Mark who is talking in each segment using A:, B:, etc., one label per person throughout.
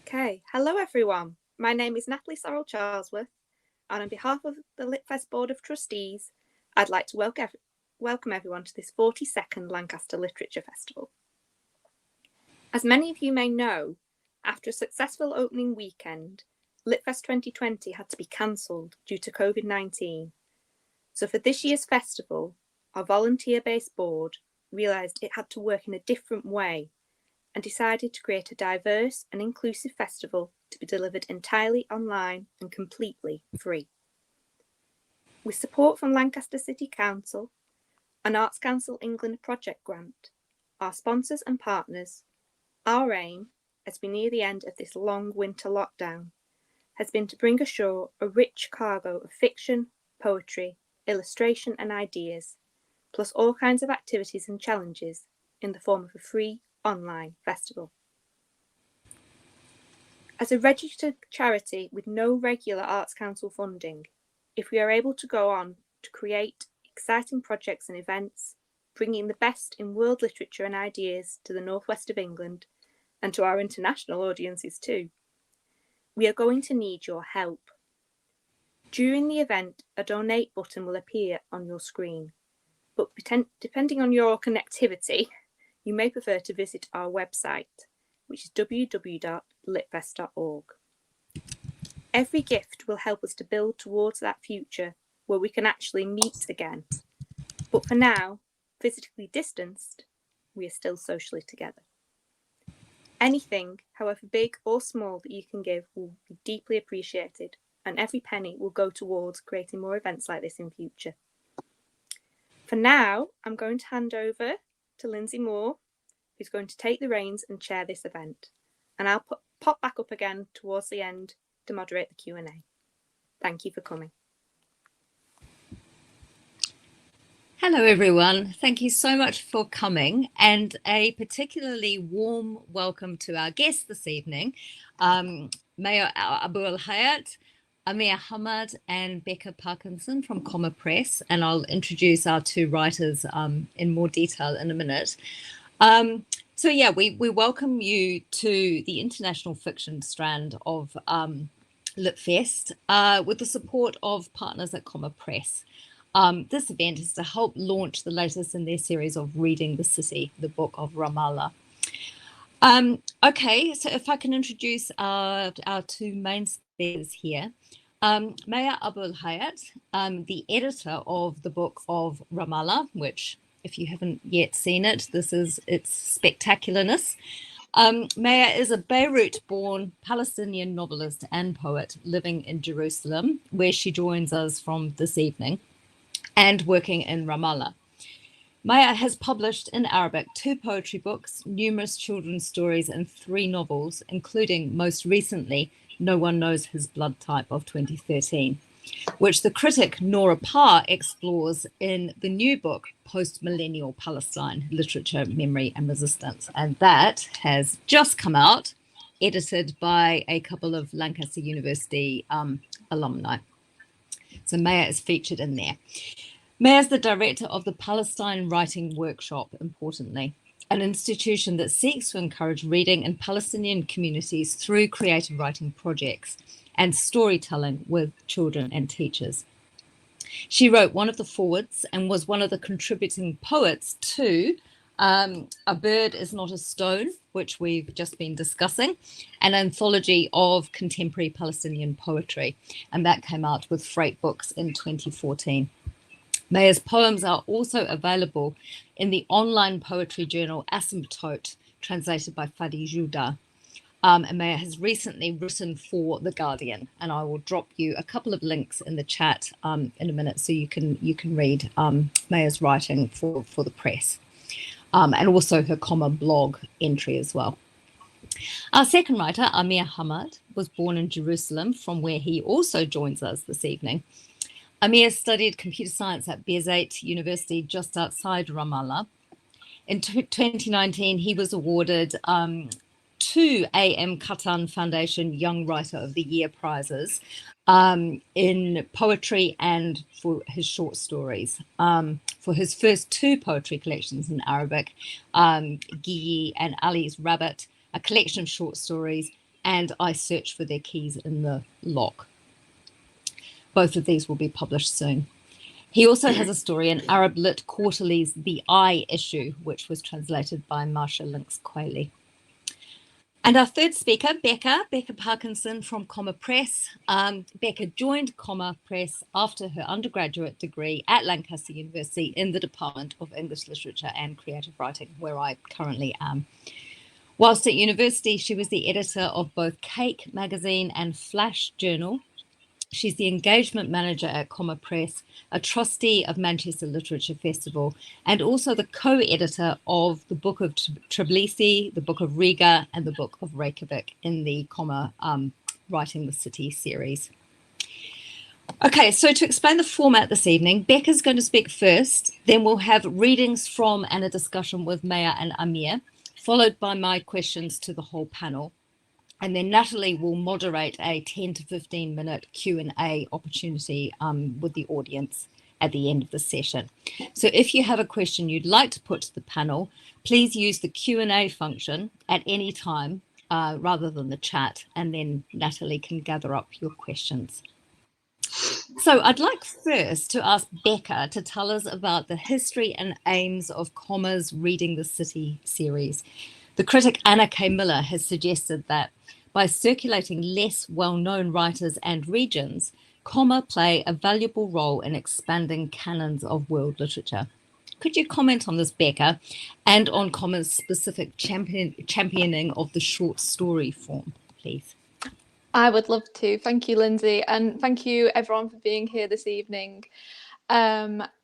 A: Okay, hello everyone. My name is Natalie Sorrell Charlesworth, and on behalf of the LitFest Board of Trustees, I'd like to welcome everyone to this 42nd Lancaster Literature Festival. As many of you may know, after a successful opening weekend, LitFest 2020 had to be cancelled due to COVID-19. So for this year's festival, our volunteer-based board realised it had to work in a different way and decided to create a diverse and inclusive festival to be delivered entirely online and completely free. With support from Lancaster City Council, an Arts Council England project grant, our sponsors and partners, our aim, as we near the end of this long winter lockdown, has been to bring ashore a rich cargo of fiction, poetry, illustration and ideas, plus all kinds of activities and challenges in the form of a free online festival. As a registered charity with no regular Arts Council funding, if we are able to go on to create exciting projects and events, bringing the best in world literature and ideas to the northwest of England and to our international audiences too, we are going to need your help. During the event, a donate button will appear on your screen, but depending on your connectivity, you may prefer to visit our website, which is www.litfest.org. Every gift will help us to build towards that future where we can actually meet again. But for now, physically distanced, we are still socially together. Anything, however big or small, that you can give will be deeply appreciated, and every penny will go towards creating more events like this in future. For now, I'm going to hand over to Lindsey Moore, who's going to take the reins and chair this event. And I'll pop back up again towards the end to moderate the Q&A. Thank you for coming.
B: Hello everyone, thank you so much for coming, and a particularly warm welcome to our guests this evening, Mayor Abu Al-Hayat, Amir Hamad and Becca Parkinson from Comma Press, and I'll introduce our two writers in more detail in a minute. So yeah, we welcome you to the international fiction strand of LitFest with the support of partners at Comma Press. This event is to help launch the latest in their series of Reading the City, the Book of Ramallah. Okay, so if I can introduce our two main speakers here. Mayor Abu Al-Hayat, the editor of the Book of Ramallah, which, if you haven't yet seen it, this is its spectacularness. Maya is a Beirut-born Palestinian novelist and poet living in Jerusalem, where she joins us from this evening, and working in Ramallah. Maya has published in Arabic 2 poetry books, numerous children's stories, and 3 novels, including most recently No One Knows His Blood Type of 2013, which the critic Nora Parr explores in the new book, Post-Millennial Palestine, Literature, Memory and Resistance. And that has just come out, edited by a couple of Lancaster University alumni. So Maya is featured in there. Maya is the director of the Palestine Writing Workshop, importantly, an institution that seeks to encourage reading in Palestinian communities through creative writing projects and storytelling with children and teachers. She wrote one of the forwards and was one of the contributing poets to A Bird Is Not a Stone, which we've just been discussing, an anthology of contemporary Palestinian poetry, and that came out with Freight Books in 2014. Maya's poems are also available in the online poetry journal Asymptote, translated by Fadi Juda. And Maya has recently written for The Guardian, and I will drop you a couple of links in the chat in a minute so you can read Maya's writing for the press, and also her Comma blog entry as well. Our second writer, Amir Hamad, was born in Jerusalem, from where he also joins us this evening. Amir studied computer science at Birzeit University just outside Ramallah. In 2019, he was awarded 2 A.M. Katan Foundation Young Writer of the Year prizes in poetry and for his short stories. For his first 2 poetry collections in Arabic, Giyi and Ali's Rabbit, a collection of short stories, and I Search for Their Keys in the Lock. Both of these will be published soon. He also has a story in Arab Lit Quarterly's The Eye issue, which was translated by Marsha Lynx Quayle. And our third speaker, Becca Parkinson from Comma Press. Becca joined Comma Press after her undergraduate degree at Lancaster University in the Department of English Literature and Creative Writing, where I currently am. Whilst at university, she was the editor of both Cake magazine and Flash Journal. She's the engagement manager at Comma Press, a trustee of Manchester Literature Festival, and also the co-editor of the Book of Tbilisi, the Book of Riga, and the Book of Reykjavik in the Comma Writing the City series. Okay, so to explain the format this evening, Becca's going to speak first, then we'll have readings from and a discussion with Maya and Amir, followed by my questions to the whole panel. And then Natalie will moderate a 10 to 15 minute Q&A opportunity with the audience at the end of the session. So if you have a question you'd like to put to the panel, please use the Q&A function at any time rather than the chat, and then Natalie can gather up your questions. So I'd like first to ask Becca to tell us about the history and aims of Comma's Reading the City series. The critic Anna K. Miller has suggested that by circulating less well-known writers and regions, Comma play a valuable role in expanding canons of world literature. Could you comment on this, Becca, and on Comma's specific championing of the short story form, please?
C: I would love to. Thank you, Lindsay, and thank you everyone for being here this evening.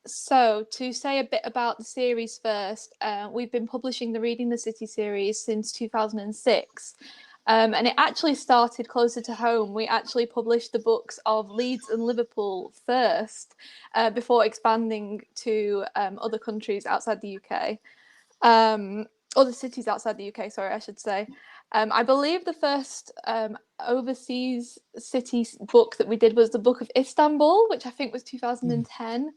C: So to say a bit about the series first, we've been publishing the Reading the City series since 2006. And it actually started closer to home. We actually published the books of Leeds and Liverpool first, before expanding to other countries outside the UK. Other cities outside the UK, sorry, I should say. I believe the first overseas city book that we did was the Book of Istanbul, which I think was 2010.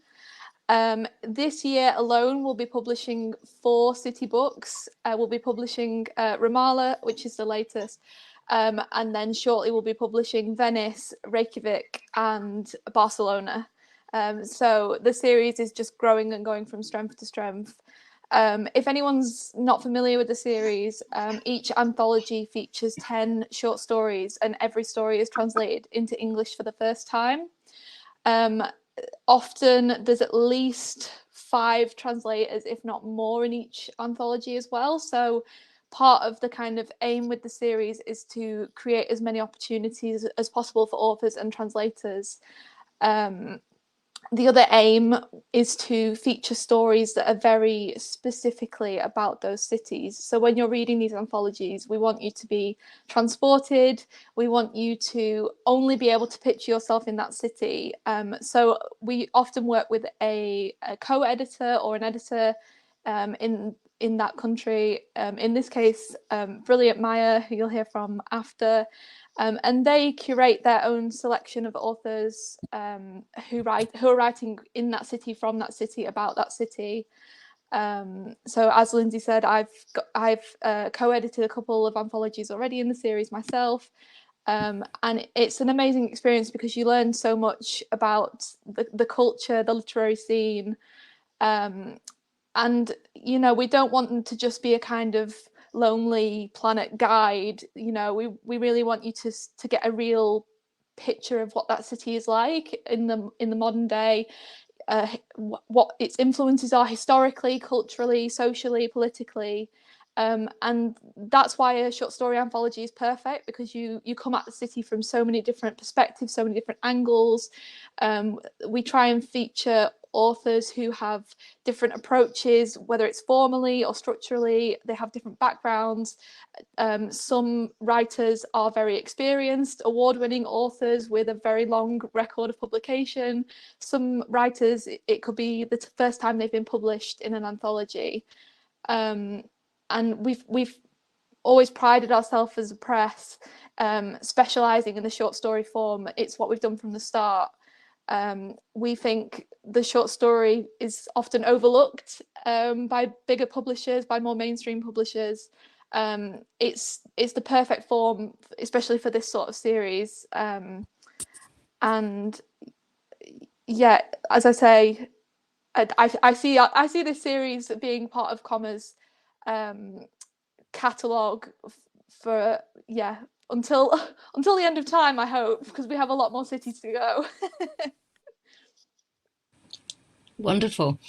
C: This year alone, we'll be publishing 4 city books. We'll be publishing Ramallah, which is the latest, and then shortly we'll be publishing Venice, Reykjavik, and Barcelona. So the series is just growing and going from strength to strength. If anyone's not familiar with the series, each anthology features 10 short stories, and every story is translated into English for the first time. Often there's at least 5 translators, if not more, in each anthology as well. So part of the kind of aim with the series is to create as many opportunities as possible for authors and translators. The other aim is to feature stories that are very specifically about those cities. So when you're reading these anthologies, we want you to be transported. We want you to only be able to picture yourself in that city. So we often work with a co-editor or an editor in that country. In this case, brilliant Maya, who you'll hear from after. And they curate their own selection of authors who are writing in that city, from that city, about that city. So as Lindsay said, I've co-edited a couple of anthologies already in the series myself, and it's an amazing experience because you learn so much about the culture, the literary scene, and you know, we don't want them to just be a kind of Lonely Planet guide. You know, we really want you to get a real picture of what that city is like in the modern day, what its influences are historically, culturally, socially, politically, and that's why a short story anthology is perfect, because you come at the city from so many different perspectives, so many different angles. We try and feature authors who have different approaches, whether it's formally or structurally. They have different backgrounds. Some writers are very experienced, award-winning authors with a very long record of publication. Some writers, it could be the first time they've been published in an anthology. And we've always prided ourselves as a press, specialising in the short story form. It's what we've done from the start. We think the short story is often overlooked by bigger publishers, by more mainstream publishers. It's the perfect form, especially for this sort of series. And yeah, as I say, I see this series being part of Comma's catalogue for until the end of time, I hope, because we have a lot more cities to go.
B: Wonderful.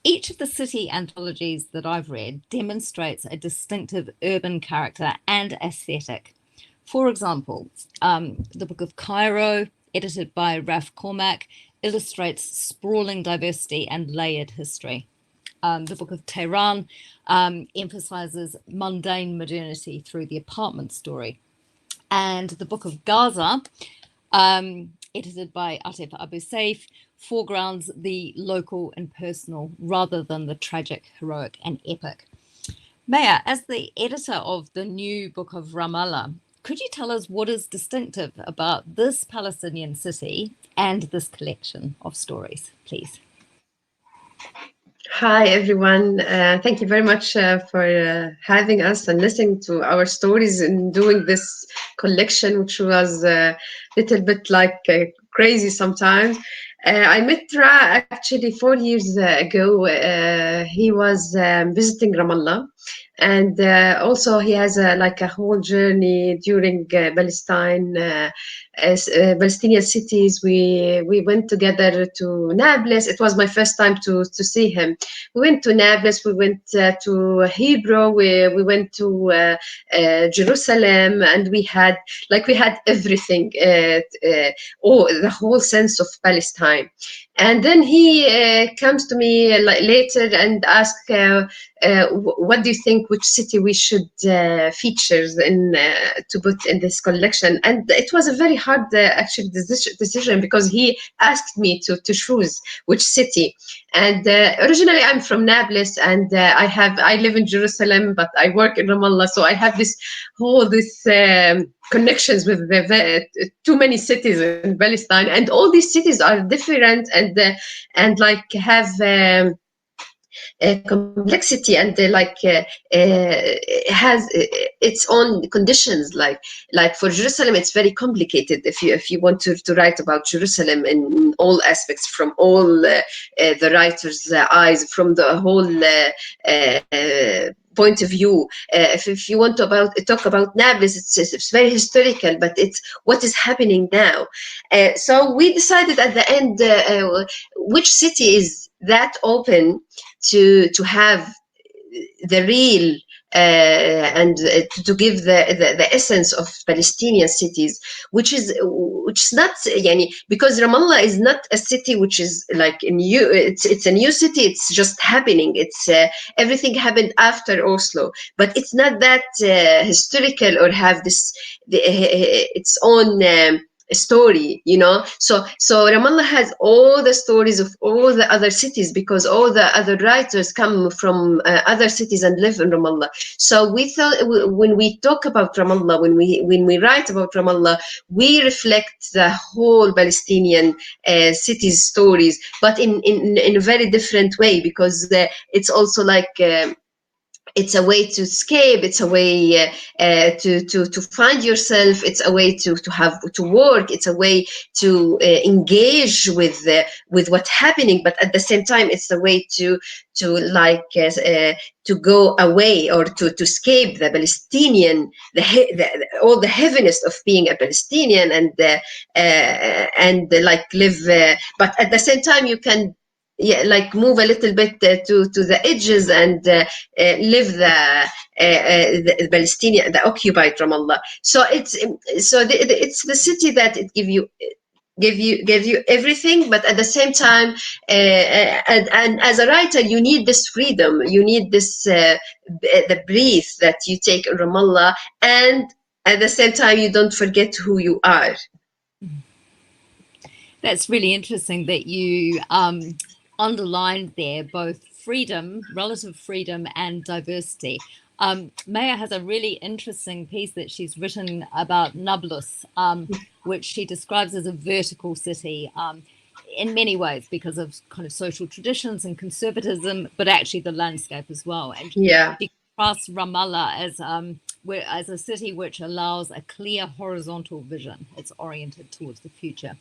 B: Each of the city anthologies that I've read demonstrates a distinctive urban character and aesthetic. For example, the Book of Cairo, edited by Raf Cormac, illustrates sprawling diversity and layered history. The Book of Tehran emphasizes mundane modernity through the apartment story. And the Book of Gaza, edited by Atef Abu Saif, foregrounds the local and personal rather than the tragic, heroic, and epic. Maya, as the editor of the new Book of Ramallah, could you tell us what is distinctive about this Palestinian city and this collection of stories, please?
D: Hi, everyone. Thank you very much for having us and listening to our stories and doing this collection, which was a little bit like crazy sometimes. I met Ra actually 4 years ago. He was visiting Ramallah. And also he has like a whole journey during Palestinian cities. We went together to Nablus. It was my first time to see him. We went to Nablus. We went to Hebrew. We went to Jerusalem, and we had everything. The whole sense of Palestine. And then he comes to me later and asks, what do you think, which city we should feature to put in this collection? And it was a very hard actually decision, because he asked me to choose which city. And originally I'm from Nablus, and I live in Jerusalem, but I work in Ramallah, so I have this connections with too many cities in Palestine, and all these cities are different and like have complexity, and has its own conditions. Like for Jerusalem, it's very complicated. If you want to write about Jerusalem in all aspects, from all the writer's eyes, from the whole point of view. If you want to talk about Nablus, it's very historical, but it's what is happening now. So we decided at the end which city is that open to have the real and to give the essence of Palestinian cities, which is not because Ramallah is not a city which is like new. It's a new city. It's just happening. It's everything happened after Oslo, but it's not that historical or have its own story, so Ramallah has all the stories of all the other cities, because all the other writers come from other cities and live in Ramallah. So we thought, when we talk about Ramallah, when we write about Ramallah, we reflect the whole Palestinian cities stories, but in a very different way, because it's also like it's a way to escape. It's a way to find yourself. It's a way to work. It's a way to engage with what's happening. But at the same time, it's a way to go away, or to escape the Palestinian, all the heaviness of being a Palestinian, and like live. But at the same time, you can move a little bit to the edges and live the Palestinian, the occupied Ramallah. So it's the city that it give you everything, but at the same time, and as a writer, you need this freedom. You need this the breath that you take in Ramallah, and at the same time, you don't forget who you are.
B: That's really interesting that you underlined there both freedom, relative freedom, and diversity. Maya has a really interesting piece that she's written about Nablus, which she describes as a vertical city in many ways, because of kind of social traditions and conservatism, but actually the landscape as well. And
D: yeah,
B: she across Ramallah as a city which allows a clear horizontal vision. It's oriented towards the future.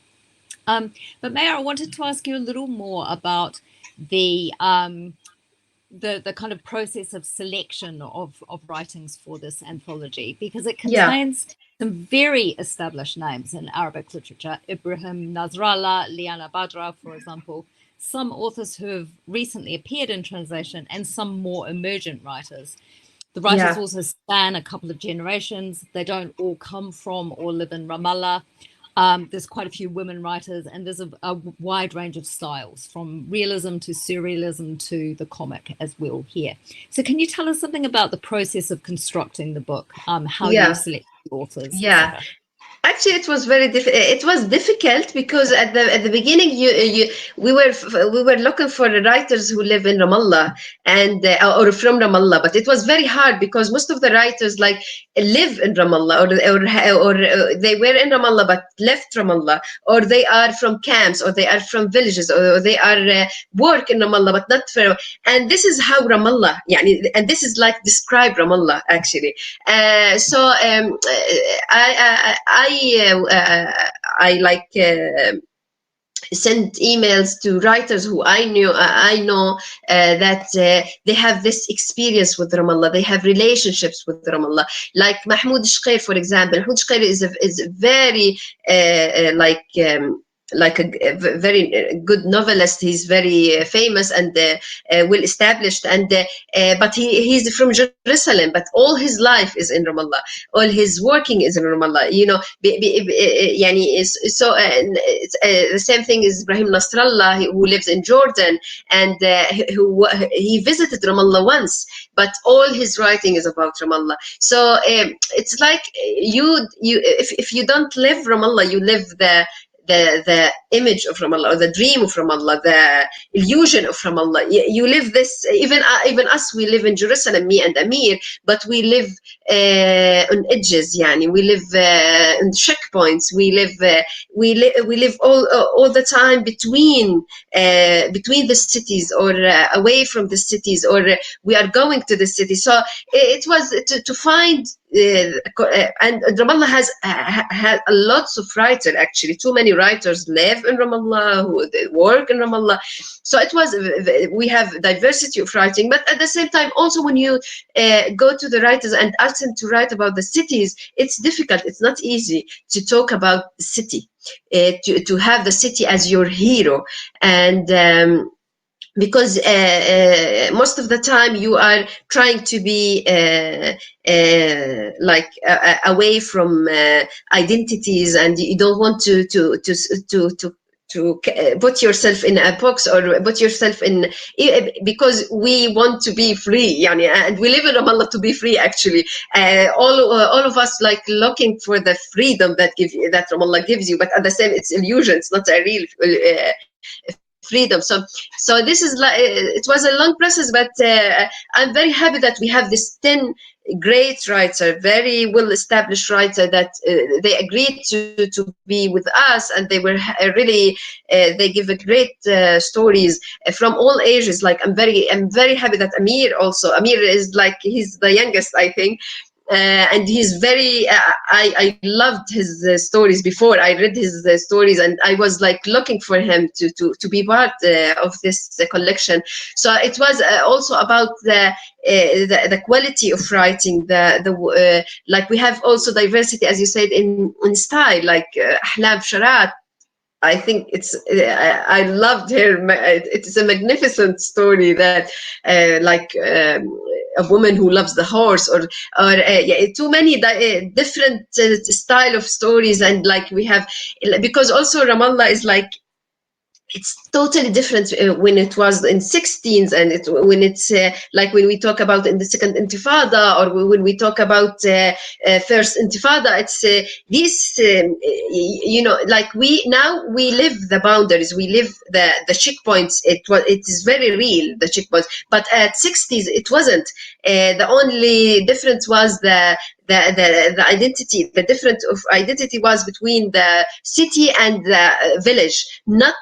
B: But Mayor, I wanted to ask you a little more about the kind of process of selection of writings for this anthology, because it contains some very established names in Arabic literature: Ibrahim Nasrallah, Liana Badra, for example, some authors who have recently appeared in translation, and some more emergent writers. The writers also span a couple of generations. They don't all come from or live in Ramallah. There's quite a few women writers, and there's a wide range of styles, from realism to surrealism to the comic, as we'll hear. So can you tell us something about the process of constructing the book, how you select the authors?
D: Yeah. Actually, it was difficult because at the beginning, we were looking for writers who live in Ramallah and or from Ramallah, but it was very hard because most of the writers like live in Ramallah or they were in Ramallah but left Ramallah, or they are from camps, or they are from villages, or they are work in Ramallah but not for. And this is how Ramallah, and this is like describe Ramallah actually. So I like send emails to writers who I know that they have this experience with Ramallah. They have relationships with Ramallah. Like Mahmoud Shqair, for example. Mahmoud Shqair is very like a very good novelist. He's very famous and well established, and but he's from Jerusalem, but all his life is in Ramallah. All his working is in Ramallah. So the same thing is Ibrahim Nasrallah, who lives in Jordan, and he visited Ramallah once, but all his writing is about Ramallah. So it's like if you don't live Ramallah, you live the image of Ramallah, or the dream of Ramallah, the illusion of Ramallah. You live this. Even us, we live in Jerusalem, me and Ameer, but we live on edges. We live in checkpoints. We live all the time between the cities, or away from the cities, or we are going to the city. So it was to find. And Ramallah has had lots of writers. Actually, too many writers live in Ramallah, who work in Ramallah. So it was, we have diversity of writing, but at the same time, also when you go to the writers and ask them to write about the cities, it's difficult. It's not easy to talk about the city, to have the city as your hero, and because most of the time you are trying to be away from identities, and you don't want to put yourself in a box, or put yourself in, because we want to be free, and we live in Ramallah to be free. Actually, all of us like looking for the freedom that Ramallah gives you, but at the same, it's illusion. It's not a real freedom. So this is like, it was a long process, but I'm very happy that we have this 10 great writer, very well established writer, that they agreed to be with us, and they were really they give a great stories from all ages. Like I'm very happy that Amir is like, he's the youngest, I think. And he's very, I loved his stories before. I read his stories, and I was like looking for him to be part of this collection. So it was also about the quality of writing, like we have also diversity, as you said, in style, like Ahlam Sharat. I think I loved her. It's a magnificent story that a woman who loves the horse, or too many different style of stories. And like we have, because also Ramallah is like, it's totally different when it was in 16s, and when it's like when we talk about in the second Intifada, or when we talk about first Intifada, it's this, like we live the boundaries, we live the checkpoints. It is very real, the checkpoints, but at 60s it wasn't. The only difference was the the identity, the difference of identity was between the city and the village, not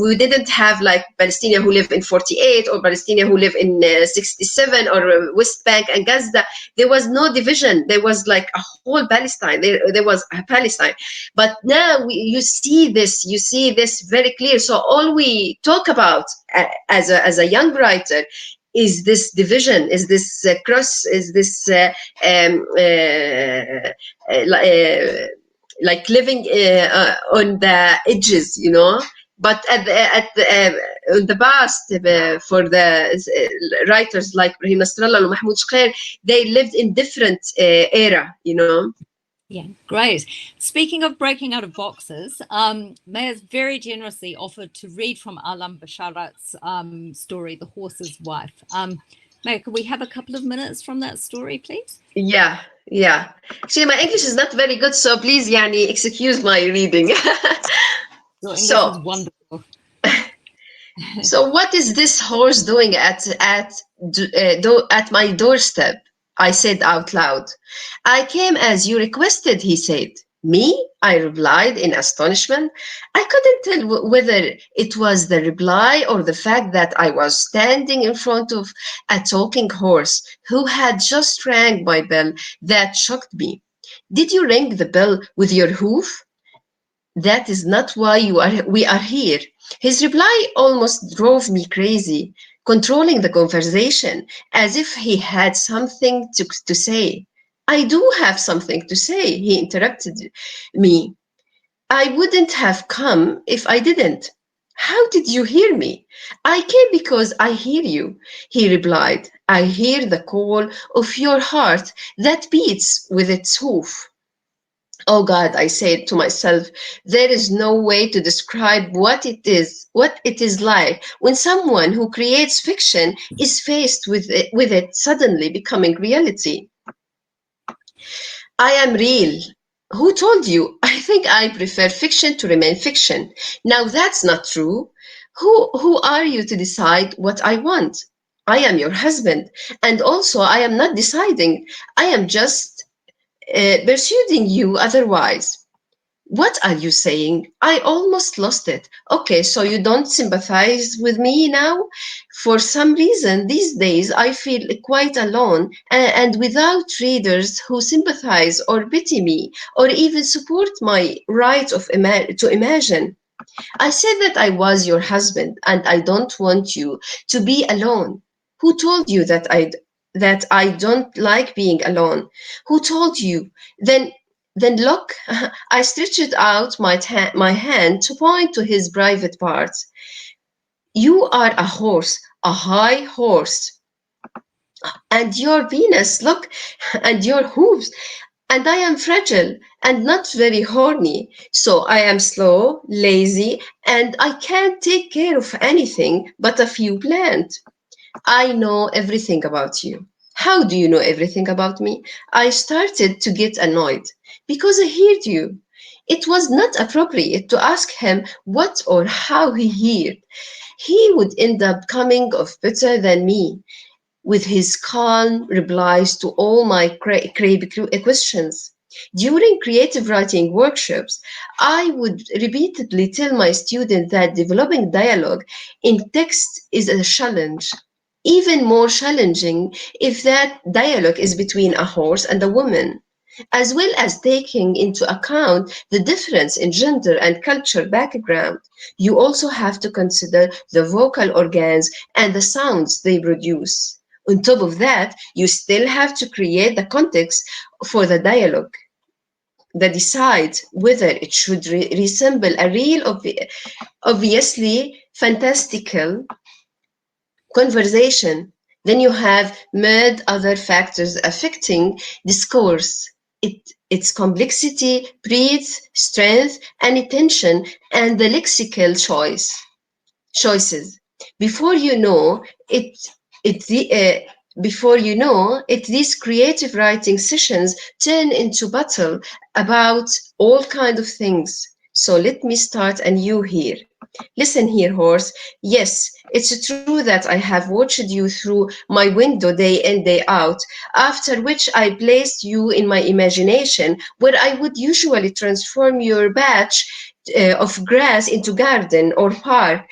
D: we didn't have like Palestinians who live in 48 or Palestinians who live in 67 or West Bank and Gaza. There was no division. There was like a whole Palestine. There was a Palestine. But now you see this very clear. So all we talk about as a young writer is this division, is this cross, is this like living on the edges, you know. But in the past, for the writers like Brahim Nasrallah and Mahmoud Shkhair, they lived in different era, you know.
B: Yeah, great. Speaking of breaking out of boxes, Maya's very generously offered to read from Alam Basharat's story, The Horse's Wife. Maya, could we have a couple of minutes from that story, please?
D: Yeah. Actually, my English is not very good, so please, Yani, excuse my reading.
B: Your English is wonderful.
D: So what is this horse doing at my doorstep? I said out loud. I came as you requested, he said. Me? I replied in astonishment. I couldn't tell whether it was the reply or the fact that I was standing in front of a talking horse who had just rang my bell that shocked me. Did you ring the bell with your hoof? That is not why we are here. His reply almost drove me crazy, controlling the conversation as if he had something to say. I do have something to say, he interrupted me. I wouldn't have come if I didn't. How did you hear me? I came because I hear you, he replied. I hear the call of your heart that beats with its hoof. Oh God, I said to myself, there is no way to describe what it is like when someone who creates fiction is faced with it suddenly becoming reality. I am real. Who told you? I think I prefer fiction to remain fiction. Now that's not true. Who are you to decide what I want? I am your husband, and also I am not deciding. I am just persuading you otherwise. What are you saying? I almost lost it. Okay, so you don't sympathize with me now? For some reason, these days I feel quite alone and without readers who sympathize or pity me or even support my right to imagine. I said that I was your husband and I don't want you to be alone. Who told you that I don't like being alone? Who told you? Then look, I stretched out my hand to point to his private parts. You are a horse, a high horse. And your penis, look, and your hooves. And I am fragile and not very horny. So I am slow, lazy, and I can't take care of anything but a few plants. I know everything about you. How do you know everything about me? I started to get annoyed because I heard you. It was not appropriate to ask him what or how he heard. He would end up coming off better than me with his calm replies to all my crazy questions. During creative writing workshops, I would repeatedly tell my students that developing dialogue in text is a challenge. Even more challenging if that dialogue is between a horse and a woman, as well as taking into account the difference in gender and cultural background. You also have to consider the vocal organs and the sounds they produce. On top of that, you still have to create the context for the dialogue that decides whether it should resemble a real, obviously fantastical conversation. Then you have many other factors affecting discourse, its complexity, breadth, strength, and attention, and the lexical choices. Before you know it, these creative writing sessions turn into battle about all kinds of things. So let me start anew here. Listen here, horse. Yes, it's true that I have watched you through my window day in, day out, after which I placed you in my imagination, where I would usually transform your patch of grass into garden or park,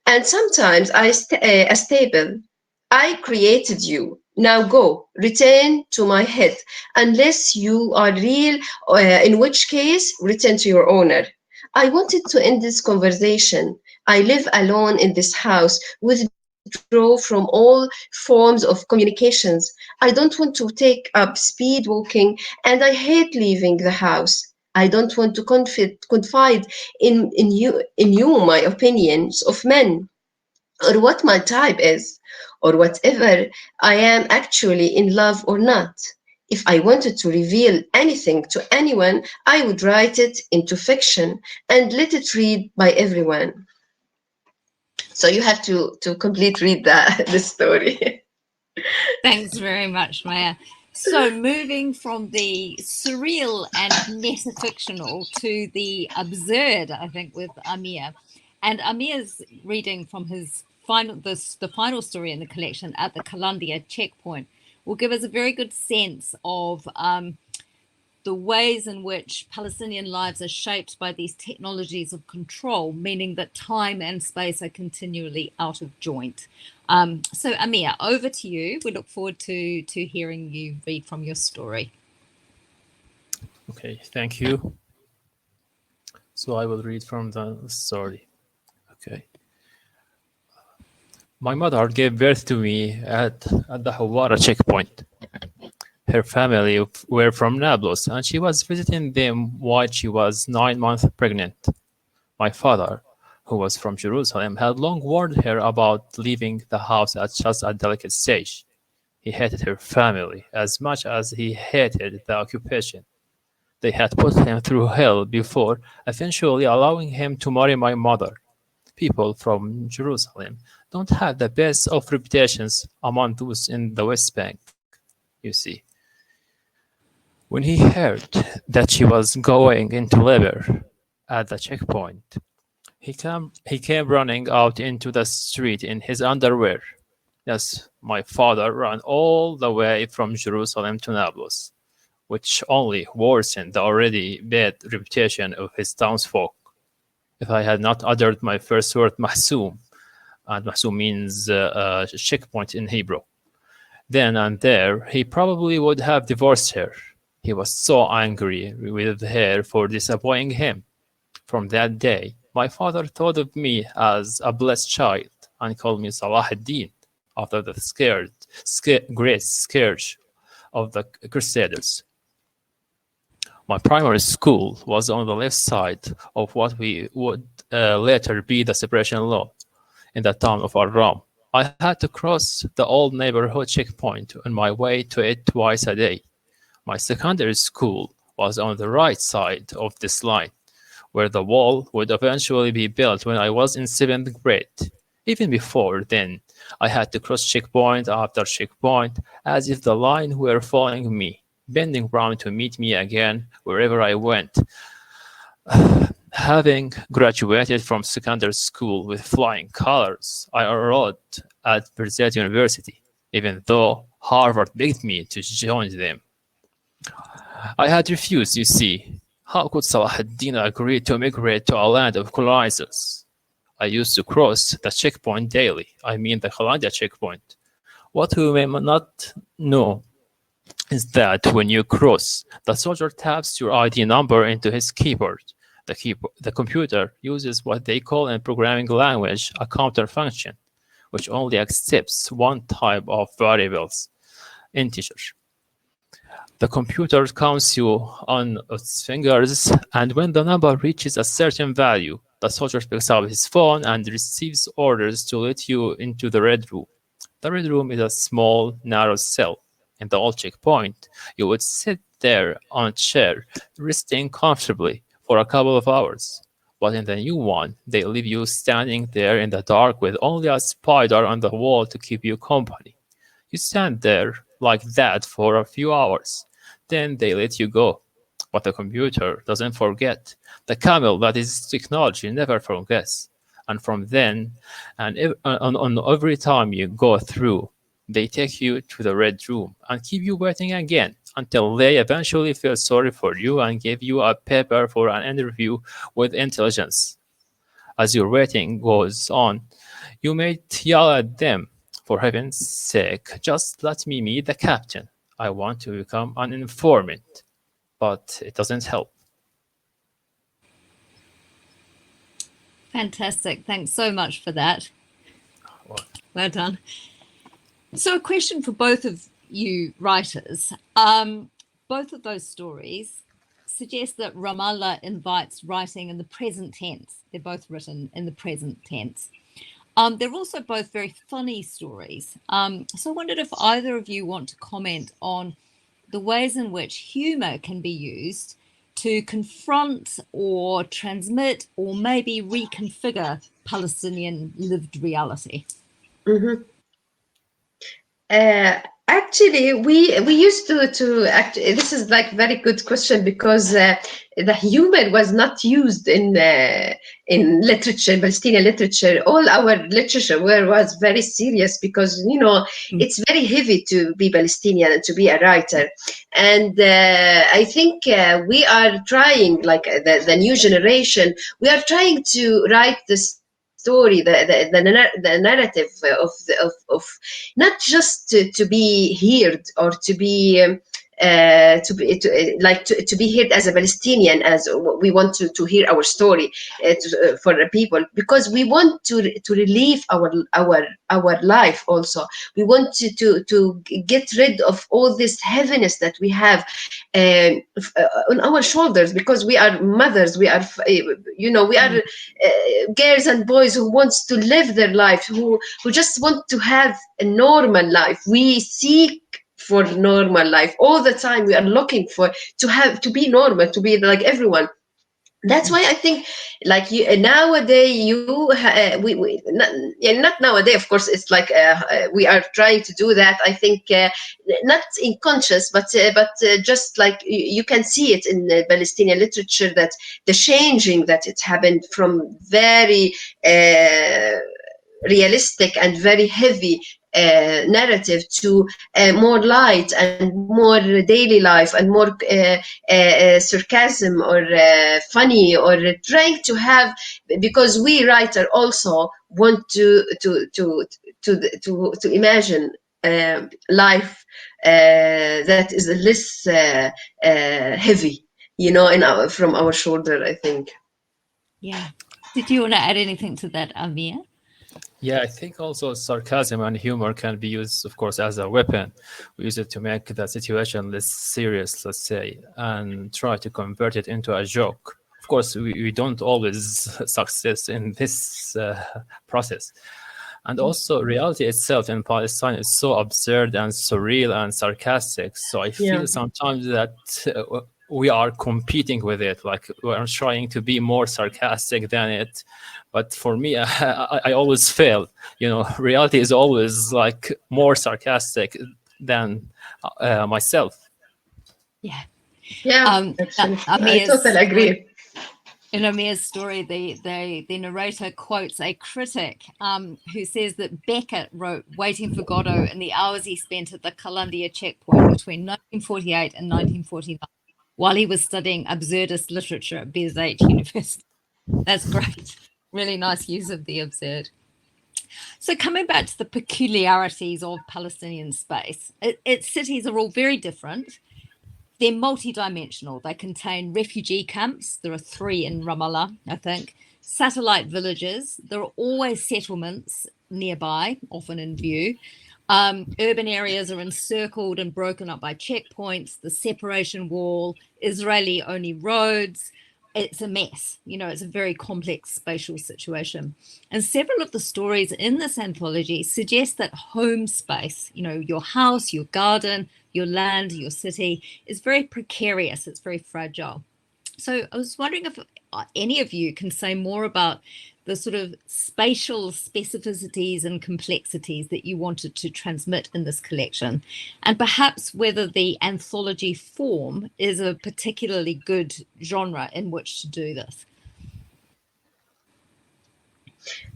D: and sometimes a stable. I created you. Now go, return to my head, unless you are real, in which case, return to your owner. I wanted to end this conversation. I live alone in this house, withdraw from all forms of communications. I don't want to take up speed walking, and I hate leaving the house. I don't want to confide in you my opinions of men, or what my type is, or whatever I am actually in love or not. If I wanted to reveal anything to anyone, I would write it into fiction and let it read by everyone. So you have to complete read the story.
B: Thanks very much, Maya. So moving from the surreal and metafictional to the absurd, I think, with Amir. And Amir's reading from his the final story in the collection, At the Kalandia Checkpoint, will give us a very good sense of the ways in which Palestinian lives are shaped by these technologies of control, meaning that time and space are continually out of joint. So Amir, over to you. We look forward to hearing you read from your story.
E: Okay, thank you. So I will read from the story. Okay. My mother gave birth to me at the Hawara checkpoint. Her family were from Nablus, and she was visiting them while she was 9 months pregnant. My father, who was from Jerusalem, had long warned her about leaving the house at just a delicate stage. He hated her family as much as he hated the occupation. They had put him through hell before eventually allowing him to marry my mother. People from Jerusalem don't have the best of reputations among those in the West Bank, you see. When he heard that she was going into labor at the checkpoint, he came running out into the street in his underwear. Yes, my father ran all the way from Jerusalem to Nablus, which only worsened the already bad reputation of his townsfolk. If I had not uttered my first word, Mahsum, and Mahsum means checkpoint in Hebrew, then and there, he probably would have divorced her. He was so angry with her for disappointing him. From that day, my father thought of me as a blessed child and called me Salah ad-Din, after the great scourge of the Crusaders. My primary school was on the left side of what we would later be the separation law in the town of Aram. I had to cross the old neighborhood checkpoint on my way to it twice a day. My secondary school was on the right side of this line, where the wall would eventually be built when I was in 7th grade. Even before then, I had to cross checkpoint after checkpoint as if the line were following me, bending round to meet me again wherever I went. Having graduated from secondary school with flying colors, I enrolled at Peculiarities University, even though Harvard begged me to join them. I had refused, you see. How could Salah ad-Din agree to migrate to a land of colonizers? I used to cross the checkpoint daily, I mean the Kalandia checkpoint. What you may not know is that when you cross, the soldier taps your ID number into his keyboard. The computer uses what they call in programming language a counter function, which only accepts one type of variables, integers. The computer counts you on its fingers, and when the number reaches a certain value, the soldier picks up his phone and receives orders to let you into the red room. The red room is a small, narrow cell. In the old checkpoint, you would sit there on a chair, resting comfortably for a couple of hours. But in the new one, they leave you standing there in the dark with only a spider on the wall to keep you company. You stand there like that for a few hours. Then they let you go. But the computer doesn't forget. The camel that is technology never forgets. And from then, on every time you go through, they take you to the red room and keep you waiting again until they eventually feel sorry for you and give you a paper for an interview with intelligence. As your waiting goes on, you may yell at them, "For heaven's sake, just let me meet the captain. I want to become an informant." But it doesn't help.
B: Fantastic. Thanks so much for that. Well done. So a question for both of you writers. Both of those stories suggest that Ramallah invites writing in the present tense. They're both written in the present tense. They're also both very funny stories. So I wondered if either of you want to comment on the ways in which humor can be used to confront or transmit or maybe reconfigure Palestinian lived reality.
D: Mm-hmm. Actually, we used to act. This is like very good question, because the humor was not used in literature, Palestinian literature. All our literature was very serious, because it's very heavy to be Palestinian and to be a writer. And I think we are trying, like the new generation, we are trying to write this story, the narrative of not just to be heard, or to be to be heard as a Palestinian, as we want to hear our story for the people, because we want to relieve our life. Also, we want to get rid of all this heaviness that we have on our shoulders, because we are mothers, we are we are girls and boys who wants to live their life, who just want to have a normal life. We seek for normal life all the time. We are looking for to be normal, to be like everyone. That's why I think, like nowadays, not nowadays, of course, it's like we are trying to do that. I think not in conscious, but just like you can see it in the Palestinian literature, that the changing that it happened from very realistic and very heavy narrative to more light and more daily life, and more sarcasm, or funny, or trying to have, because we writer also want to imagine life that is less heavy, from our shoulder, I think.
B: Yeah. Did you want to add anything to that, Amir?
E: Yeah, I think also sarcasm and humor can be used, of course, as a weapon. We use it to make the situation less serious, let's say, and try to convert it into a joke. Of course, we don't always succeed in this process. And also, reality itself in Palestine is so absurd and surreal and sarcastic. So I feel sometimes that we are competing with it, like we are trying to be more sarcastic than it. But for me, I always fail. Reality is always like more sarcastic than myself.
B: Yeah.
D: I totally agree.
B: In Amir's story, the narrator quotes a critic who says that Becca wrote "Waiting for Godot" in the hours he spent at the Kalandia checkpoint between 1948 and 1949, while he was studying absurdist literature at Bezait University. That's great. Really nice use of the absurd. So coming back to the peculiarities of Palestinian space, its cities are all very different. They're multidimensional. They contain refugee camps. There are 3 in Ramallah, I think. Satellite villages. There are always settlements nearby, often in view. Urban areas are encircled and broken up by checkpoints, the separation wall, Israeli-only roads. It's a mess. It's a very complex spatial situation. And several of the stories in this anthology suggest that home space, your house, your garden, your land, your city, is very precarious. It's very fragile. So I was wondering if any of you can say more about the sort of spatial specificities and complexities that you wanted to transmit in this collection, and perhaps whether the anthology form is a particularly good genre in which to do this.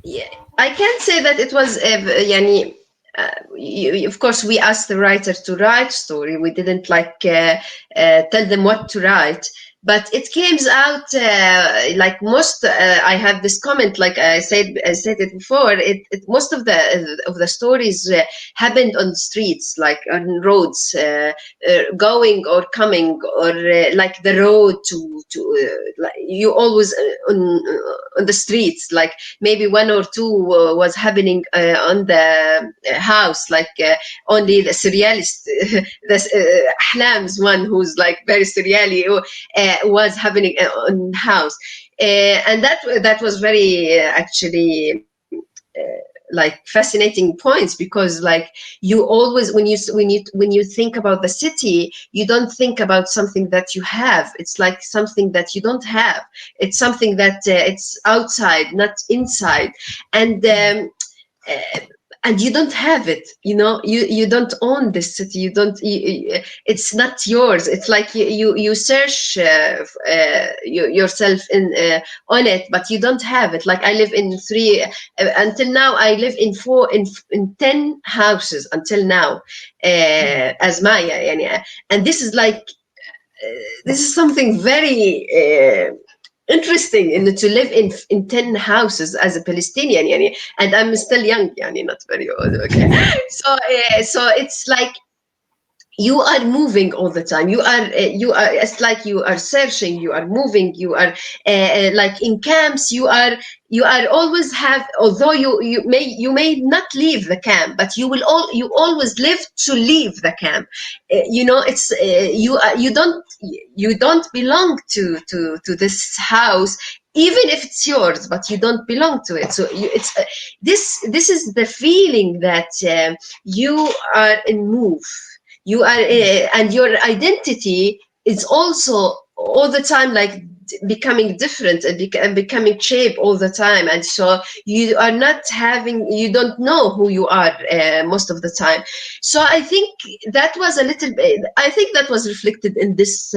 D: Yeah, I can't say that it was يعني of course we asked the writer to write story. We didn't like tell them what to write, but it came out like most I have this comment, like I said it before, most of the stories happened on streets, like on roads, going or coming, or like the road to like you always on the streets, like maybe one or two was happening on the house, like only the surrealist the Ahlam's one, who's like very surreally, was happening on house, and that was very actually like fascinating points, because like you always, when you think about the city, you don't think about something that you have. It's like something that you don't have. It's something that it's outside, not inside, and you don't have it, you know. You don't own this city. You don't. It's not yours. It's like you search yourself in on it, but you don't have it. Like I live in three. Until now, I live in 10 houses until now, as Maya, and this is like this is something very interesting, in to live in 10 houses as a Palestinian, and I'm still young, not very old. Okay, so it's like you are moving all the time. You are it's like you are searching, you are moving, you are like in camps, you are always have, although you may not leave the camp, but you always live to leave the camp. It's you don't belong to this house, even if it's yours, but you don't belong to it. So it's this is the feeling that you are in move. You are and your identity is also all the time like becoming different and becoming shape all the time, and so you are not having, you don't know who you are most of the time. So I think that was a little bit, I think that was reflected in this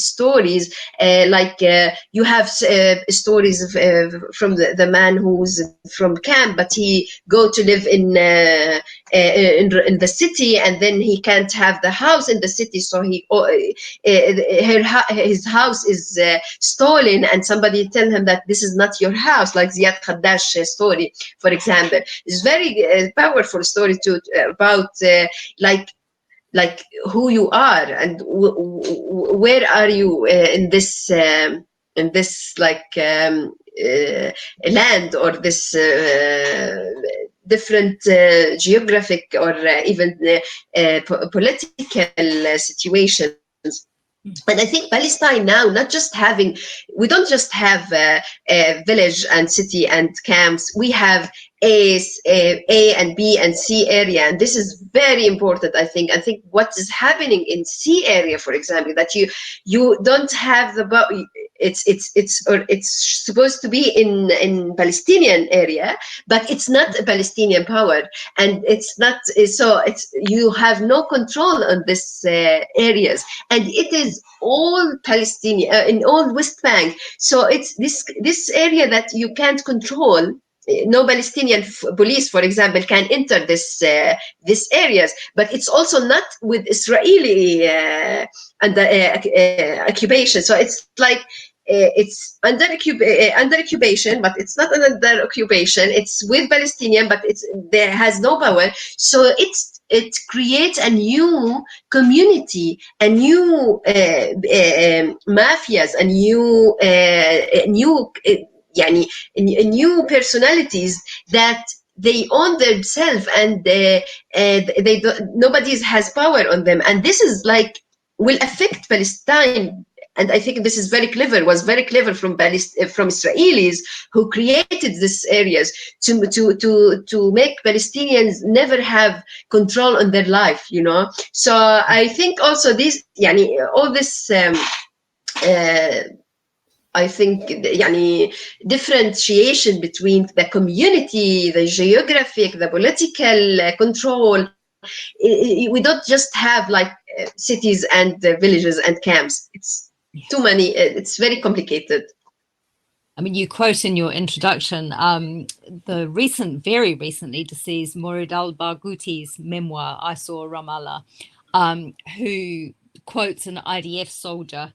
D: stories, you have stories of, from the man who's from camp, but he go to live in the city, and then he can't have the house in the city, so his house is stolen, and somebody tell him that this is not your house, like Ziad Khaddash story, for example. It's very powerful story about like who you are, and where are you in this like land, or this different geographic or even political situations. And I think Palestine now, not just having, we don't just have a village and city and camps. We have A and B and C area, and this is very important. I think what is happening in C area, for example, that you don't have it's supposed to be in Palestinian area, but it's not a Palestinian power, and it's not, so it's, you have no control on this areas, and it is all Palestinian in all West Bank. So it's this area that you can't control. No Palestinian police, for example, can enter this areas, but it's also not with Israeli occupation. So it's like it's under occupation, but it's not under occupation. It's with Palestinian, but there has no power. So it creates a new community, a new mafias, a new new personalities that they own themselves, and they don't, nobody has power on them, and this is like will affect Palestine. And I think this is was very clever from Israelis who created these areas to make Palestinians never have control on their life, So I think also this, all this. I think differentiation between the community, the geographic, the political control. We don't just have like cities and villages and camps. It's too many. It's very complicated.
B: I mean, you quote in your introduction the very recently deceased Mourid al-Barghouti's memoir, I Saw Ramallah, who quotes an IDF soldier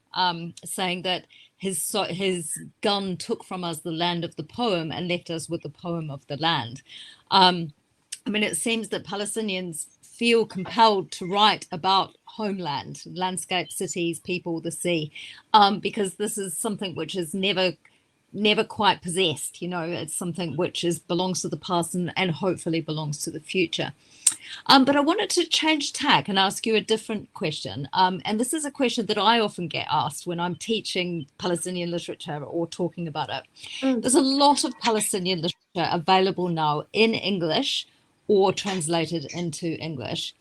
B: saying that his gun took from us the land of the poem and left us with the poem of the land. I mean, it seems that Palestinians feel compelled to write about homeland, landscape, cities, people, the sea, because this is something which is never quite possessed. It's something which belongs to the past and hopefully belongs to the future. But I wanted to change tack and ask you a different question. And this is a question that I often get asked when I'm teaching Palestinian literature or talking about it. There's a lot of Palestinian literature available now in English or translated into English.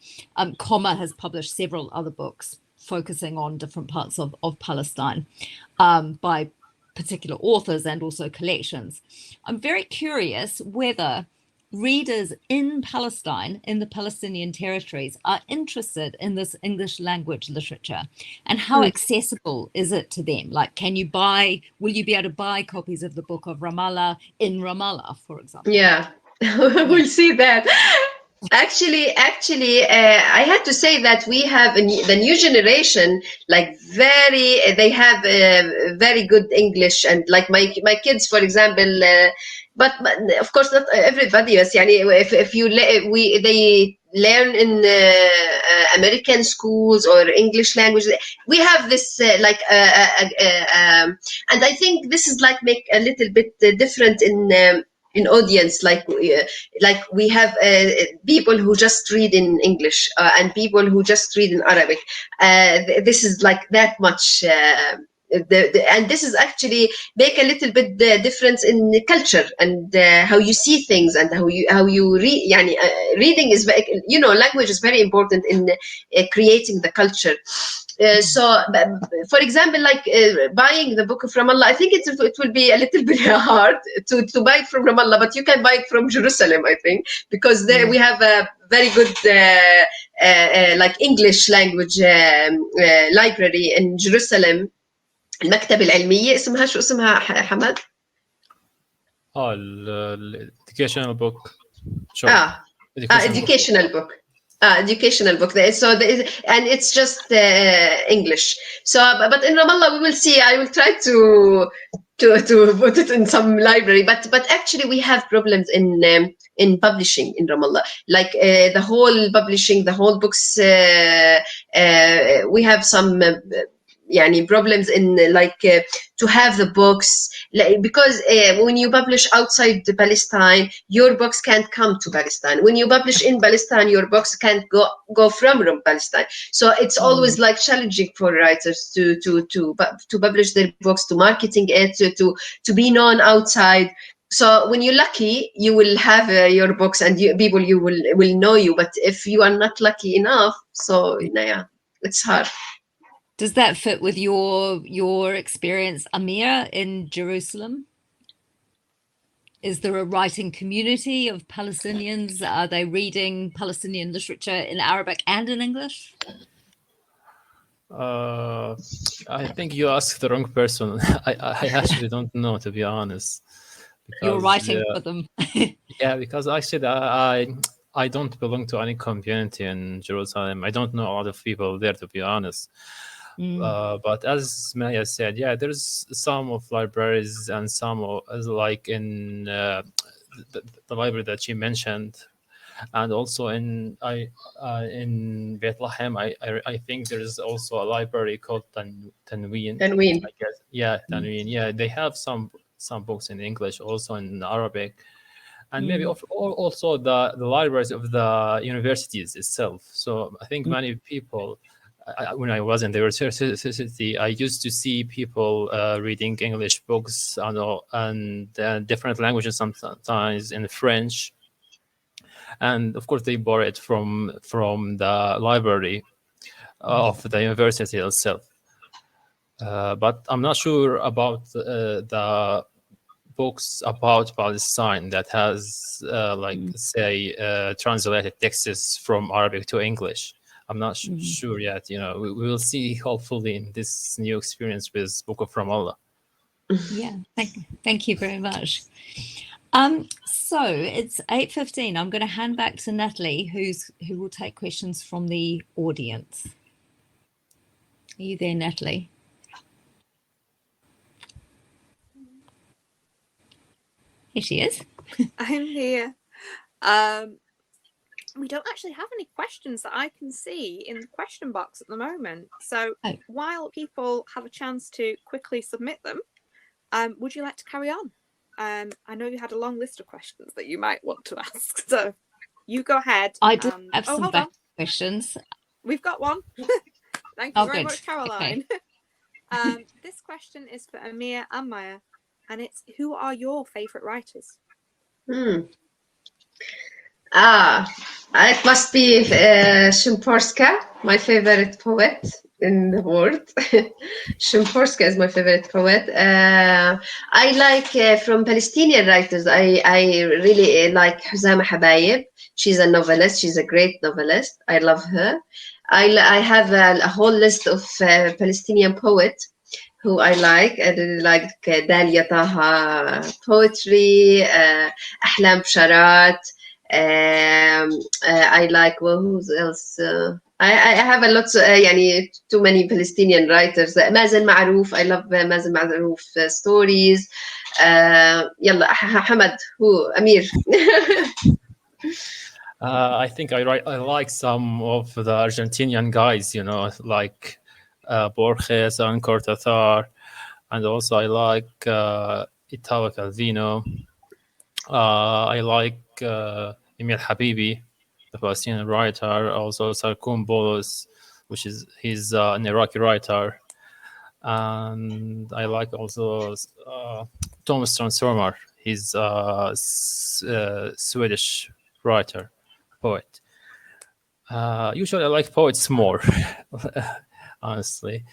B: Comma has published several other books focusing on different parts of Palestine by particular authors and also collections. I'm very curious whether readers in Palestine, in the Palestinian territories, are interested in this English language literature, and how accessible is it to them? Like, will you be able to buy copies of the Book of Ramallah in Ramallah, for example?
D: Yeah, we'll see that. Actually, I had to say that we have the new generation, like they have very good English, and like my kids, for example. But of course, not everybody. Yes, they learn in American schools or English language. We have this and I think this is like make a little bit different in audience, like we have people who just read in English and people who just read in Arabic. This is like that much. And this is actually make a little bit difference in the culture and how you see things and how you read. Reading is, language is very important in creating the culture. So, for example, like buying the Book of Ramallah, I think it will be a little bit hard to buy it from Ramallah, but you can buy it from Jerusalem, I think, because there we have a very good like English language library in Jerusalem. المكتبة العلمية اسمها شو اسمها حماد؟
E: educational book. Sure.
D: Educational book. Educational book. So and it's just English. So, but in Ramallah we will see. I will try to put it in some library. But actually we have problems in publishing in Ramallah. Like the whole publishing, the whole books. We have some. Problems in to have the books, because when you publish outside Palestine, your books can't come to Palestine. When you publish in Palestine, your books can't go from Palestine. So it's always like challenging for writers to publish their books, to marketing it, to be known outside. So when you're lucky, you will have your books and people you will know you. But if you are not lucky enough, so it's hard.
B: Does that fit with your experience, Amir, in Jerusalem? Is there a writing community of Palestinians? Are they reading Palestinian literature in Arabic and in English?
E: I think you asked the wrong person. I actually don't know, to be honest. Because,
B: you're writing for them.
E: Yeah, because actually I don't belong to any community in Jerusalem. I don't know a lot of people there, to be honest. But as Maya said, there's some of libraries and some of, like in the library that she mentioned, and also in Bethlehem, I think there's also a library called Tanween.
D: Tanween.
E: I guess. Tanween. Yeah, they have some books in English, also in Arabic, and maybe also the libraries of the universities itself. So I think many people. When I was in the university, I used to see people reading English books and different languages, sometimes in French, and of course they borrow it from the library of the university itself. But I'm not sure about the books about Palestine that has translated texts from Arabic to English. I'm not sure yet. We will see, hopefully, in this new experience with Book of Ramallah.
B: Yeah, thank you very much. So it's 8:15. I'm going to hand back to Natalie, who will take questions from the audience. Are you there, Natalie? Here she is.
A: I'm here. We don't actually have any questions that I can see in the question box at the moment. So while people have a chance to quickly submit them, would you like to carry on? I know you had a long list of questions that you might want to ask. So you go ahead.
B: I do have some back questions.
A: We've got one. Thank you very much, Caroline. Okay. This question is for Amir and Maya, and it's, who are your favourite writers?
D: It must be Szymborska, my favorite poet in the world. Szymborska is my favorite poet. I like from Palestinian writers. I really like Huzama Habayeb. She's a novelist. She's a great novelist. I love her. I have a whole list of Palestinian poets who I like. I really like Dalia Taha poetry, Ahlam Bsharat. I like, well, who else? I have a lot of too many Palestinian writers. Mazen Ma'rouf, I love Mazen Ma'rouf stories. Yalla, Hamad, who? Amir.
E: I think I like some of the Argentinian guys, like Borges and Cortázar, and also I like Italo Calvino. I like Emil Habibi, the Palestinian writer, also Sarkoum Bolos, he's an Iraqi writer, and I like also Thomas Transformer. He's a Swedish writer, poet. Usually I like poets more, honestly,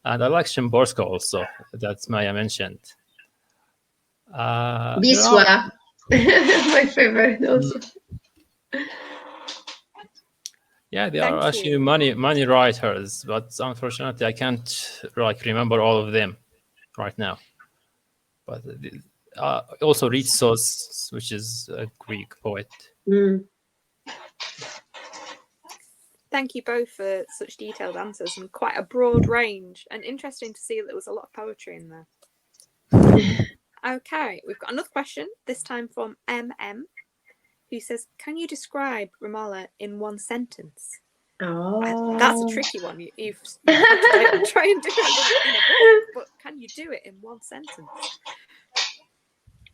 E: and I like Szymborska also, that Maya mentioned.
D: Biswa. My favorite also.
E: Yeah, there are actually many writers, but unfortunately I can't remember all of them right now. But also Ritsos, which is a Greek poet.
A: Thank you both for such detailed answers and quite a broad range, and interesting to see that there was a lot of poetry in there. Okay, we've got another question, this time from MM, who says, can you describe Ramallah in one sentence?
D: Oh.
A: That's a tricky one. You've had to try and do it in a book, but can you do it in one sentence?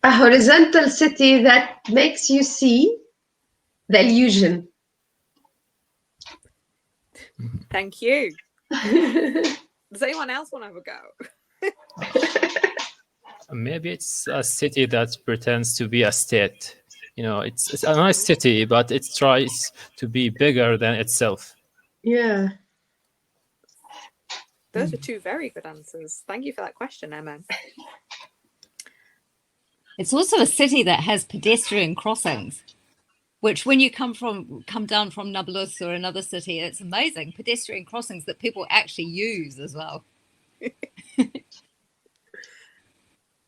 D: A horizontal city that makes you see the illusion.
A: Thank you. Does anyone else want to have a go?
E: Maybe it's a city that pretends to be a state. It's a nice city, but it tries to be bigger than itself.
D: Yeah.
A: Those are two very good answers. Thank you for that question, Emma.
B: It's also a city that has pedestrian crossings, which when you come down from Nablus or another city, it's amazing. Pedestrian crossings that people actually use as well.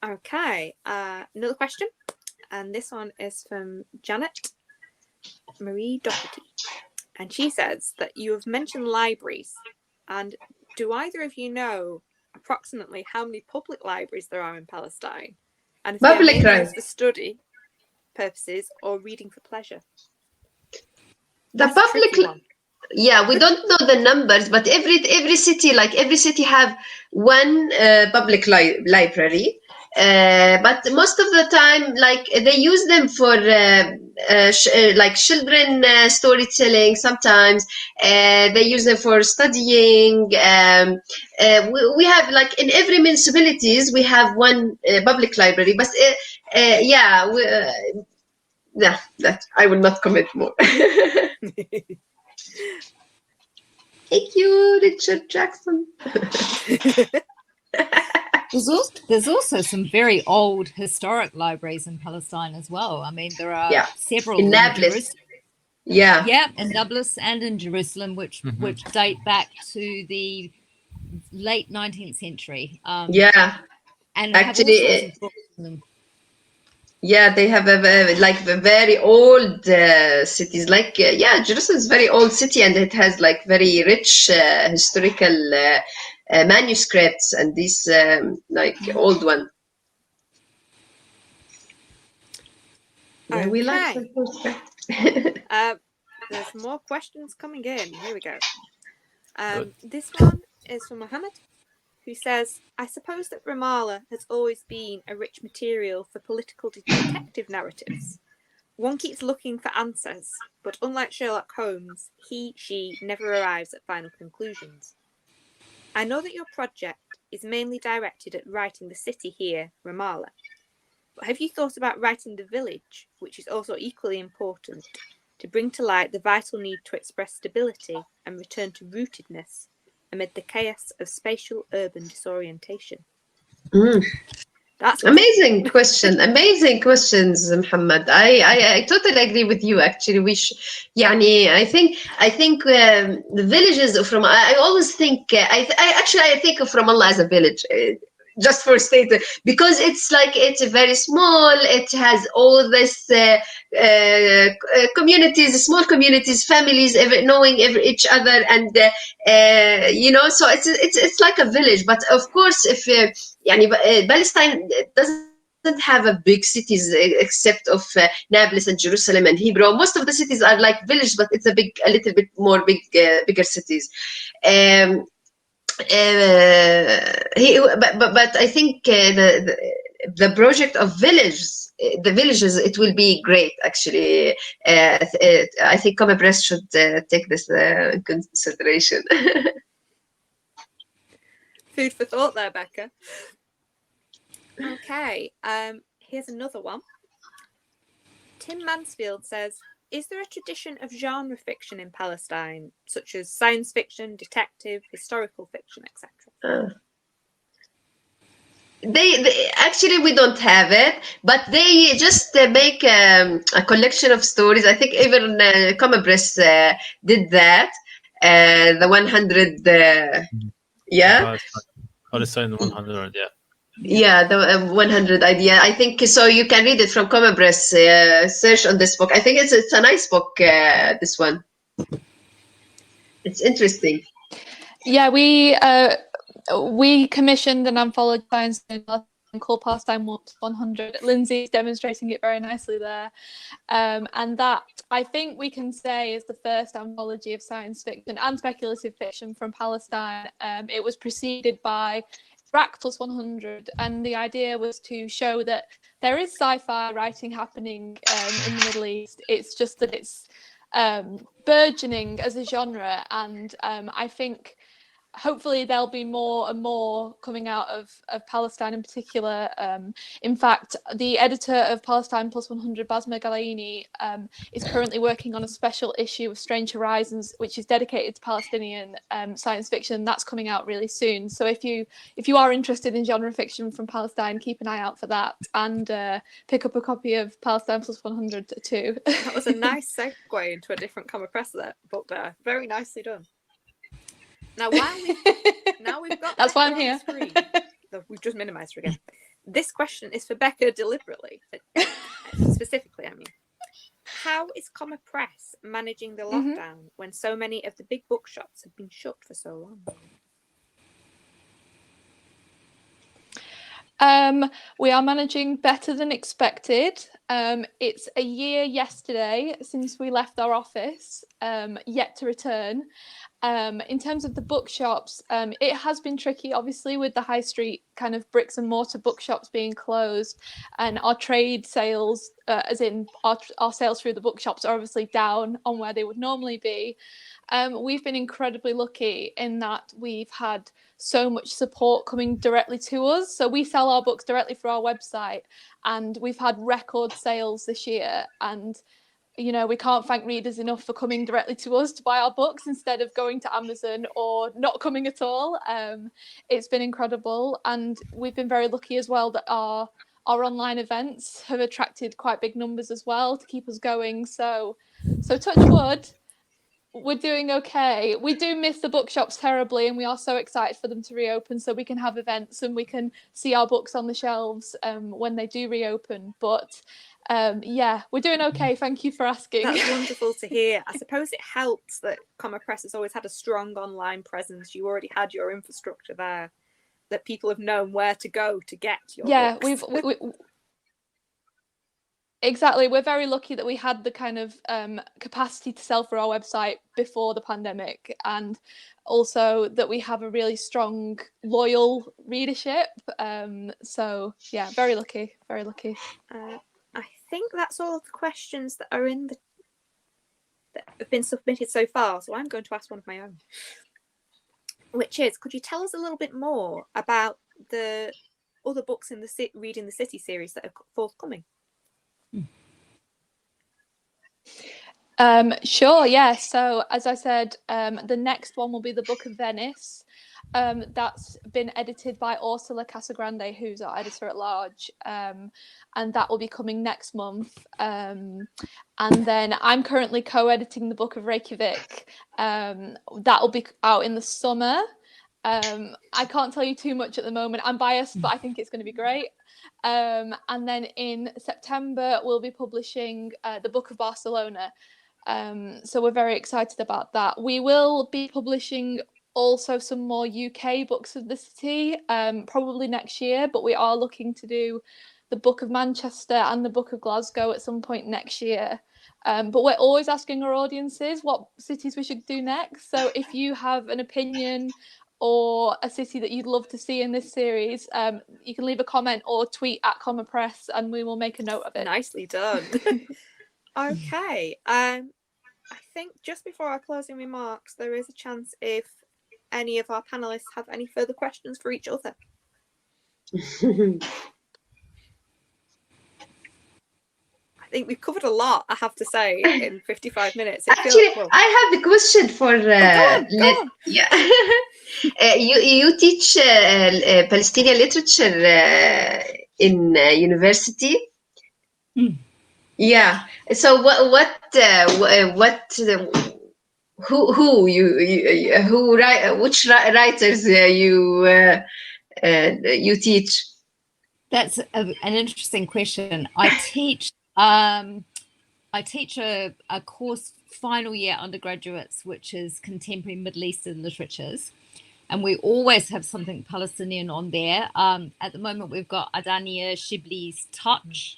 A: Okay, another question, and this one is from Janet Marie Doherty, and she says that you have mentioned libraries, and do either of you know approximately how many public libraries there are in Palestine, and if they're mainly used for study purposes or reading for pleasure?
D: The public, yeah, we don't know the numbers, but every city have one public library. But most of the time, they use them for children storytelling. Sometimes they use them for studying. We have in every municipalities we have one public library. But that I will not comment more. Thank you, Richard Jackson.
B: There's also some very old historic libraries in Palestine as well. I mean, there are several
D: in Nablus.
B: In Nablus and in Jerusalem, which date back to the late 19th century. and have all
D: Actually,
B: sorts of books in them.
D: yeah, they have like the very old cities. Like yeah, Jerusalem is a very old city, and it has like very rich historical manuscripts, and these like old one. Yeah, we like
A: Okay.
D: that.
A: There's more questions coming in. Here we go.
E: Good.
A: This one is from Mohammed, who says, I suppose that Ramallah has always been a rich material for political detective narratives. One keeps looking for answers, but unlike Sherlock Holmes, she never arrives at final conclusions. I know that your project is mainly directed at writing the city here, Ramallah. But have you thought about writing the village, which is also equally important, to bring to light the vital need to express stability and return to rootedness amid the chaos of spatial urban disorientation?
D: Mm.
A: That's
D: Amazing question. Amazing questions, Muhammad. I totally agree with you. Actually, يعني, I think the villages from. I always think. I think of Ramallah as a village. Just for state, because it's like it's very small. It has all this communities, small communities, families, knowing each other, and you know, so it's like a village. But of course, if يعني Palestine doesn't have a big cities except of Nablus and Jerusalem and Hebron. Most of the cities are like villages, but it's a little bit more bigger cities. But I think the project of the villages, it will be great. Actually, I think Common Press should take this in consideration.
A: food for thought there, Becca. Okay, here's another one. Tim Mansfield says, is there a tradition of genre fiction in Palestine, such as science fiction, detective, historical fiction, etc.?
D: They actually, we don't have it, but they just make a collection of stories. I think even Common Press did that. The 100, yeah.
E: Palestine 100, yeah.
D: Yeah, the 100 idea. I think so. You can read it from Common Press. Search on this book. I think it's a nice book. This one. It's interesting.
C: Yeah, we commissioned an anthology science called Pastime 100. Lindsay's demonstrating it very nicely there. And that, I think we can say, is the first anthology of science fiction and speculative fiction from Palestine. It was preceded by Iraq Plus 100, and the idea was to show that there is sci-fi writing happening in the Middle East. It's just that it's burgeoning as a genre, and I think hopefully there'll be more and more coming out of Palestine in particular. In fact, the editor of Palestine Plus 100, Basma Galaini, is currently working on a special issue of Strange Horizons, which is dedicated to Palestinian science fiction. That's coming out really soon. So if you are interested in genre fiction from Palestine, keep an eye out for that, and pick up a copy of Palestine Plus 100 too.
A: That was a nice segue into a different Common Press book there. Very nicely done. Now, we've got
C: that's
A: Becca
C: why I'm
A: on
C: here.
A: the screen. We've just minimised her again. This question is for Becca deliberately, specifically. I mean, how is Common Press managing the lockdown when so many of the big bookshops have been shut for so long?
C: We are managing better than expected. It's a year yesterday since we left our office, yet to return. In terms of the bookshops, it has been tricky, obviously, with the high street kind of bricks and mortar bookshops being closed, and our trade sales, as in our sales through the bookshops, are obviously down on where they would normally be. We've been incredibly lucky in that we've had so much support coming directly to us. So we sell our books directly through our website, and we've had record sales this year. And you know, we can't thank readers enough for coming directly to us to buy our books instead of going to Amazon or not coming at all. It's been incredible, and we've been very lucky as well that our online events have attracted quite big numbers as well to keep us going. So touch wood, We're doing okay. We do miss the bookshops terribly, and we are so excited for them to reopen so we can have events and we can see our books on the shelves when they do reopen. But yeah, we're doing okay. Thank you for asking.
A: That's wonderful to hear. I suppose it helps that Comma Press has always had a strong online presence. You already had your infrastructure there, that people have known where to go to get your books.
C: Exactly. We're very lucky that we had the kind of capacity to sell through our website before the pandemic, and also that we have a really strong, loyal readership. So yeah, very lucky, very lucky.
A: I think that's all of the questions that are that have been submitted so far. So I'm going to ask one of my own, which is, could you tell us a little bit more about the other books in the Reading the City series that are forthcoming?
C: Sure, yeah. So as I said, the next one will be the Book of Venice. That's been edited by Ursula Casagrande, who's our editor at large, and that will be coming next month. And then I'm currently co-editing the Book of Reykjavik. That will be out in the summer. I can't tell you too much at the moment. I'm biased, but I think it's going to be great. And then in September, we'll be publishing the Book of Barcelona. So we're very excited about that. We will be publishing also some more UK books of the city, probably next year, but we are looking to do the Book of Manchester and the Book of Glasgow at some point next year. But we're always asking our audiences what cities we should do next. So if you have an opinion or a city that you'd love to see in this series, you can leave a comment or tweet at Comma Press and we will make a note of it.
A: Nicely done. Okay. I think just before our closing remarks, there is a chance if any of our panelists have any further questions for each other. I think we've covered a lot, I have to say, in 55 minutes.
D: Actually, I have the question for
A: go on.
D: Yeah. You teach Palestinian literature in university. Yeah. So which writers you teach?
B: That's an interesting question. I teach a course final year undergraduates, which is contemporary Middle Eastern literatures. And we always have something Palestinian on there. At the moment, we've got Adania Shibli's Touch,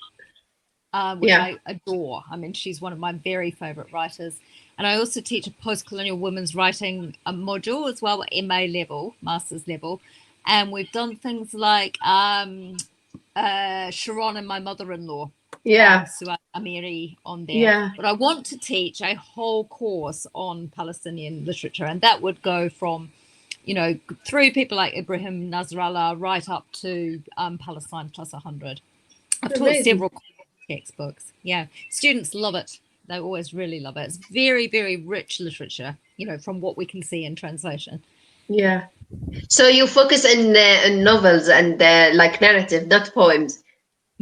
B: which I adore. I mean, she's one of my very favorite writers. And I also teach a post-colonial women's writing module as well, MA level, master's level. And we've done things like Sharon and My Mother-in-Law. So Amiri on there. But I want to teach a whole course on Palestinian literature, and that would go from, through people like Ibrahim Nasrallah right up to Palestine Plus 100. I've taught several textbooks. Yeah, students love it. They always really love it. It's very, very rich literature, from what we can see in translation.
D: Yeah. So you focus on novels and like narrative, not poems.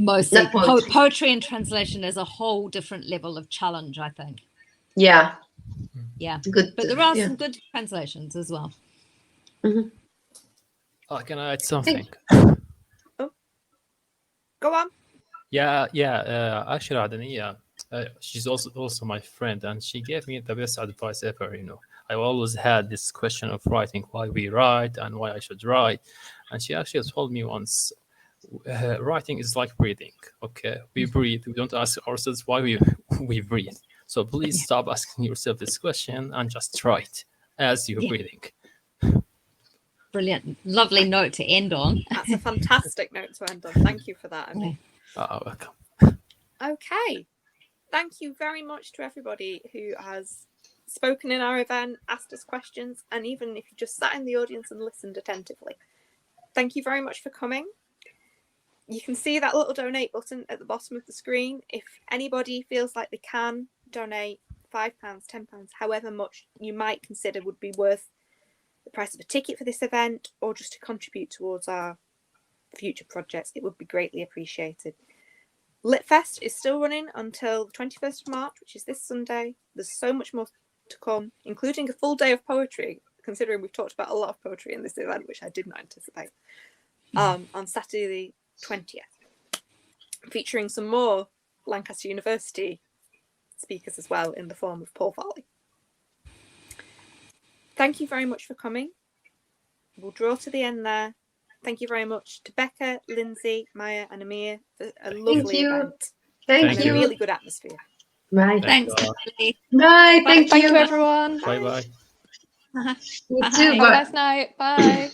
B: Mostly poetry and translation is a whole different level of challenge, I think.
D: Yeah.
B: Good. But there are some good translations as well.
E: Mm-hmm. Oh, can I add something?
A: Oh, go on.
E: Actually, Adania, she's also my friend, and she gave me the best advice ever. I always had this question of writing, why we write and why I should write, and she actually told me once, writing is like breathing. Okay, we breathe. We don't ask ourselves why we breathe. So please stop asking yourself this question and just write as you're breathing.
B: Brilliant, lovely note to end on.
A: That's a fantastic note to end on. Thank you for that, Amir.
E: Welcome.
A: Okay, thank you very much to everybody who has spoken in our event, asked us questions, and even if you just sat in the audience and listened attentively. Thank you very much for coming. You can see that little donate button at the bottom of the screen. If anybody feels like they can donate £5, £10, however much you might consider would be worth the price of a ticket for this event, or just to contribute towards our future projects, it would be greatly appreciated. LitFest is still running until the 21st of March, which is this Sunday. There's so much more to come, including a full day of poetry, considering we've talked about a lot of poetry in this event, which I did not anticipate, on Saturday the 20th, featuring some more Lancaster University speakers as well in the form of Paul Farley. Thank you very much for coming. We'll draw to the end there. Thank you very much to Becca, Lindsey, Maya and Amir for a lovely event.
D: Thank
A: and
D: you.
A: a really good atmosphere.
D: Right.
B: Thanks,
E: Bye.
B: Natalie.
D: Bye. Thank
C: Thank
D: you.
C: you, everyone.
E: Bye bye.
D: You
B: Bye.
D: too.
C: Have a
D: Bye.
C: nice night. Bye.